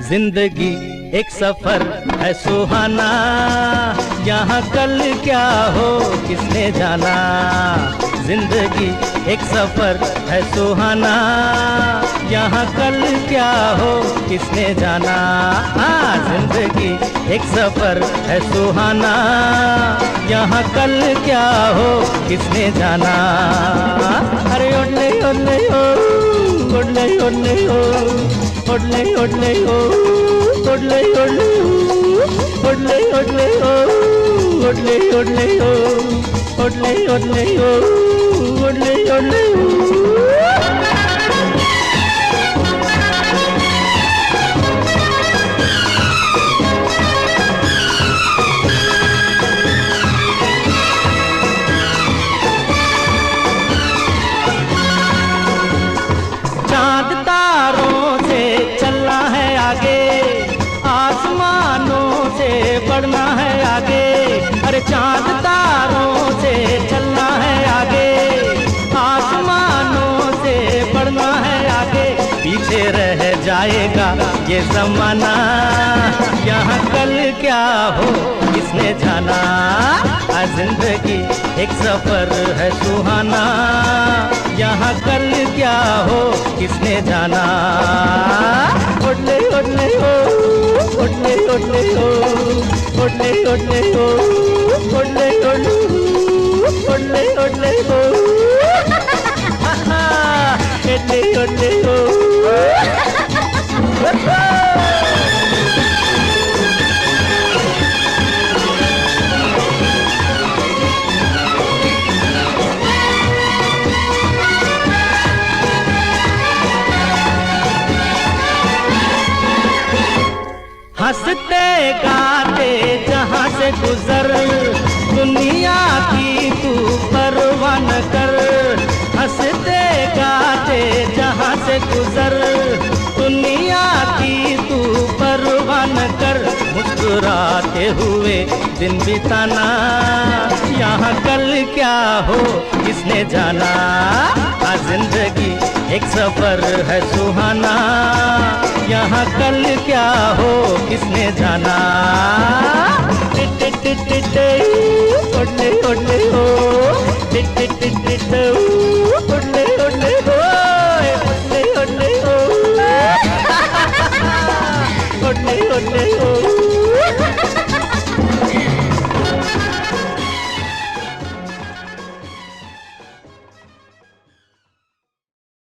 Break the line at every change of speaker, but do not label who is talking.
जिंदगी एक सफर है सुहाना, यहाँ कल क्या हो किसने जाना। जिंदगी एक सफर है सुहाना, यहाँ कल क्या हो किसने जाना। जिंदगी एक सफर है सुहाना, यहाँ कल क्या हो किसने जाना। अरे ओडले ओडले ओ, ओडले ओडले ओ, ओडले ओडले ओ, ओडले ओडले ओ, ओडले ओडले ओ, ओडले ओडले ओ, ओडले ओडले ओ, ओडले ओडले ओ। चांद तारों से चलना है आगे, आसमानों से बढ़ना है आगे। अरे चांद तारों से चलना है आगे, आसमानों से बढ़ना है आगे। पीछे रह जाएगा ये ज़माना, यहाँ कल क्या हो किसने जाना। जिंदगी एक सफर है सुहाना, यहाँ कल क्या हो किसने जाना। ओडले ओडले ओ, ओडले ओडले ओ, ओडले ओडले ओ, ओडले ओडले ओ, ओडले ओडले ओ, ओडले ओडले ओ। हंसते गाते जहाँ से गुजर, दुनिया की तू परवाह न कर। हंसते गाते जहाँ से गुजर, दुनिया की तू परवाह न कर। मुस्कुराते हुए दिन बिताना, यहाँ कल क्या हो किसने जाना। जिंदगी एक सफर है सुहाना, यहाँ कल क्या हो किसने जाना।